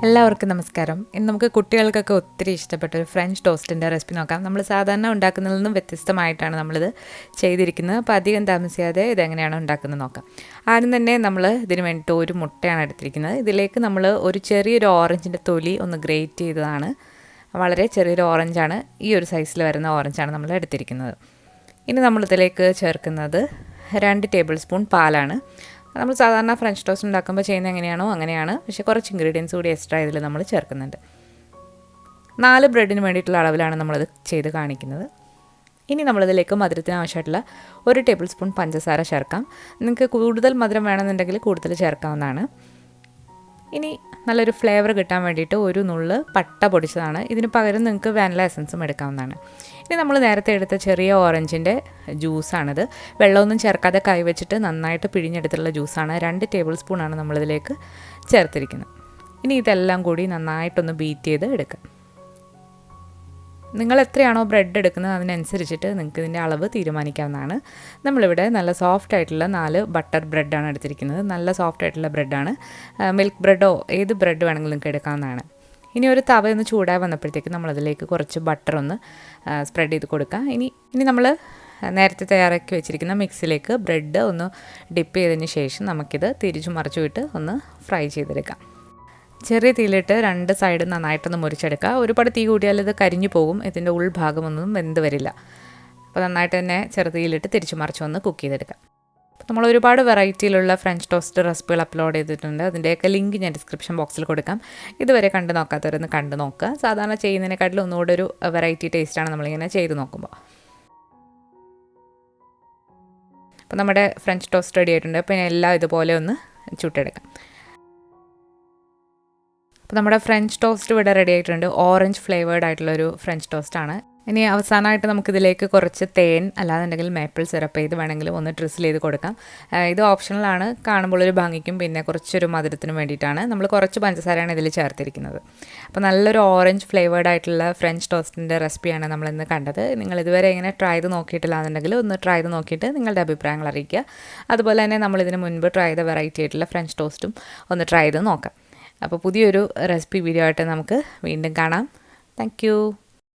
എല്ലാവർക്കും നമസ്കാരം. ഇന്ന് നമുക്ക് കുട്ടികൾക്കൊക്കെ ഒത്തിരി ഇഷ്ടപ്പെട്ട ഒരു ഫ്രഞ്ച് ടോസ്റ്റിൻ്റെ റെസിപ്പി നോക്കാം. നമ്മൾ സാധാരണ ഉണ്ടാക്കുന്നതിൽ നിന്നും വ്യത്യസ്തമായിട്ടാണ് നമ്മളിത് ചെയ്തിരിക്കുന്നത്. അപ്പോൾ അധികം താമസിയാതെ ഇതെങ്ങനെയാണ് ഉണ്ടാക്കുന്നത് നോക്കാം. ആദ്യം തന്നെ നമ്മൾ ഇതിന് വേണ്ടിയിട്ട് ഒരു മുട്ടയാണ് എടുത്തിരിക്കുന്നത്. ഇതിലേക്ക് നമ്മൾ ഒരു ചെറിയൊരു ഓറഞ്ചിൻ്റെ തൊലി ഒന്ന് ഗ്രേറ്റ് ചെയ്തതാണ്. വളരെ ചെറിയൊരു ഓറഞ്ചാണ്, ഈ ഒരു സൈസിൽ വരുന്ന ഓറഞ്ചാണ് നമ്മൾ എടുത്തിരിക്കുന്നത്. ഇനി നമ്മളിതിലേക്ക് ചേർക്കുന്നത് 2 ടേബിൾ സ്പൂൺ പാലാണ്. നമ്മൾ സാധാരണ ഫ്രഞ്ച് ടോസ്റ്റ് ഉണ്ടാക്കുമ്പോൾ ചെയ്യുന്നത് എങ്ങനെയാണോ അങ്ങനെയാണ്, പക്ഷേ കുറച്ച് ഇൻഗ്രീഡിയൻസ് കൂടി എക്സ്ട്രാ ഇതിൽ നമ്മൾ ചേർക്കുന്നുണ്ട്. 4 ബ്രെഡിന് വേണ്ടിയിട്ടുള്ള അളവിലാണ് നമ്മളിത് ചെയ്ത് കാണിക്കുന്നത്. ഇനി നമ്മളിതിലേക്ക് മധുരത്തിന് ആവശ്യമായിട്ടുള്ള 1 ടേബിൾ സ്പൂൺ പഞ്ചസാര ചേർക്കാം. നിങ്ങൾക്ക് കൂടുതൽ മധുരം വേണമെന്നുണ്ടെങ്കിൽ കൂടുതൽ ചേർക്കാവുന്നതാണ്. ഇനി നല്ലൊരു ഫ്ലേവർ കിട്ടാൻ വേണ്ടിയിട്ട് ഒരു നുള്ള് പട്ട പൊടിച്ചതാണ്. ഇതിന് പകരം നിങ്ങൾക്ക് വാനില എസൻസും എടുക്കാവുന്നതാണ്. ഇനി നമ്മൾ നേരത്തെ എടുത്ത ചെറിയ ഓറഞ്ചിൻ്റെ ജ്യൂസാണിത്. വെള്ളമൊന്നും ചേർക്കാതെ കൈവച്ചിട്ട് നന്നായിട്ട് പിഴിഞ്ഞെടുത്തുള്ള ജ്യൂസാണ്. 2 ടേബിൾ സ്പൂണാണ് നമ്മളിതിലേക്ക് ചേർത്തിരിക്കുന്നത്. ഇനി ഇതെല്ലാം കൂടി നന്നായിട്ടൊന്ന് ബീറ്റ് ചെയ്ത് എടുക്കുക. നിങ്ങൾ എത്രയാണോ ബ്രെഡ് എടുക്കുന്നത് അതിനനുസരിച്ചിട്ട് നിങ്ങൾക്ക് ഇതിൻ്റെ അളവ് തീരുമാനിക്കാവുന്നതാണ്. നമ്മളിവിടെ നല്ല സോഫ്റ്റ് ആയിട്ടുള്ള 4 ബട്ടർ ബ്രെഡാണ് എടുത്തിരിക്കുന്നത്. നല്ല സോഫ്റ്റ് ആയിട്ടുള്ള ബ്രെഡാണ്. മിൽക്ക് ബ്രെഡോ ഏത് ബ്രെഡ് വേണമെങ്കിലും നിങ്ങൾക്ക് എടുക്കാവുന്നതാണ്. ഇനി ഒരു തവയൊന്ന് ചൂടായി വന്നപ്പോഴത്തേക്ക് നമ്മളതിലേക്ക് കുറച്ച് ബട്ടർ ഒന്ന് സ്പ്രെഡ് ചെയ്ത് കൊടുക്കുക. ഇനി നമ്മൾ നേരത്തെ തയ്യാറാക്കി വെച്ചിരിക്കുന്ന മിക്സിലേക്ക് ബ്രെഡ് ഒന്ന് ഡിപ്പ് ചെയ്തതിന് ശേഷം നമുക്കിത് തിരിച്ചു മറിച്ചു വിട്ട് ഒന്ന് ഫ്രൈ ചെയ്തെടുക്കാം. ചെറിയ തീയിലിട്ട് 2 സൈഡ് നന്നായിട്ടൊന്ന് മുറിച്ചെടുക്കുക. ഒരുപാട് തീ കൂട്ടിയാൽ ഇത് കരിഞ്ഞു പോകും, ഇതിൻ്റെ ഉൾഭാഗമൊന്നും വെന്ത് വരില്ല. അപ്പോൾ നന്നായിട്ട് തന്നെ ചെറുതീയിലിട്ട് തിരിച്ചു മറിച്ചൊന്ന് കുക്ക് ചെയ്തെടുക്കാം. അപ്പോൾ നമ്മൾ ഒരുപാട് വെറൈറ്റിയിലുള്ള ഫ്രഞ്ച് ടോസ്റ്റ് റെസിപ്പികൾ അപ്ലോഡ് ചെയ്തിട്ടുണ്ട്. അതിൻ്റെയൊക്കെ ലിങ്ക് ഞാൻ ഡിസ്ക്രിപ്ഷൻ ബോക്സിൽ കൊടുക്കാം. ഇതുവരെ കണ്ടു നോക്കാത്തവരൊന്ന് കണ്ടു നോക്കുക. സാധാരണ ചെയ്യുന്നതിനെക്കാട്ടിലും ഒന്നുകൂടെ ഒരു വെറൈറ്റി ടേസ്റ്റാണ് നമ്മളിങ്ങനെ ചെയ്ത് നോക്കുമ്പോൾ. അപ്പോൾ നമ്മുടെ ഫ്രഞ്ച് ടോസ്റ്റ് റെഡി ആയിട്ടുണ്ട്. അപ്പോൾ എല്ലാം ഇതുപോലെ ഒന്ന് ചുട്ടെടുക്കാം. അപ്പോൾ നമ്മുടെ ഫ്രഞ്ച് ടോസ്റ്റ് ഇവിടെ റെഡി ആയിട്ടുണ്ട്. ഓറഞ്ച് ഫ്ലേവേർഡ് ആയിട്ടുള്ളൊരു ഫ്രഞ്ച് ടോസ്റ്റാണ്. ഇനി അവസാനമായിട്ട് നമുക്കിതിലേക്ക് കുറച്ച് തേൻ അല്ലാന്നുണ്ടെങ്കിൽ മേപ്പിൾ സിറപ്പ് ചെയ്ത് വേണമെങ്കിലും ഒന്ന് ഡ്രിസിൽ ചെയ്ത് കൊടുക്കാം. ഇത് ഓപ്ഷണലാണ്, കാണുമ്പോൾ ഒരു ഭംഗിക്കും പിന്നെ കുറച്ചൊരു മധുരത്തിനും വേണ്ടിയിട്ടാണ്. നമ്മൾ കുറച്ച് പഞ്ചസാരയാണ് ഇതിൽ ചേർത്തിരിക്കുന്നത്. അപ്പോൾ നല്ലൊരു ഓറഞ്ച് ഫ്ലേവേർഡ് ആയിട്ടുള്ള ഫ്രഞ്ച് ടോസ്റ്റിൻ്റെ റെസിപ്പിയാണ് നമ്മളിന്ന് കണ്ടത്. നിങ്ങൾ ഇതുവരെ ഇങ്ങനെ ട്രൈ ചെയ്ത് നോക്കിയിട്ടില്ല എന്നുണ്ടെങ്കിൽ ഒന്ന് ട്രൈ ചെയ്ത് നോക്കിയിട്ട് നിങ്ങളുടെ അഭിപ്രായങ്ങൾ അറിയിക്കുക. അതുപോലെ തന്നെ നമ്മളിതിന് മുൻപ് ട്രൈ ചെയ്ത വെറൈറ്റി ആയിട്ടുള്ള ഫ്രഞ്ച് ടോസ്റ്റും ഒന്ന് ട്രൈ ചെയ്ത് നോക്കാം. അപ്പോൾ പുതിയൊരു റെസിപ്പി വീഡിയോ ആയിട്ട് നമുക്ക് വീണ്ടും കാണാം. താങ്ക്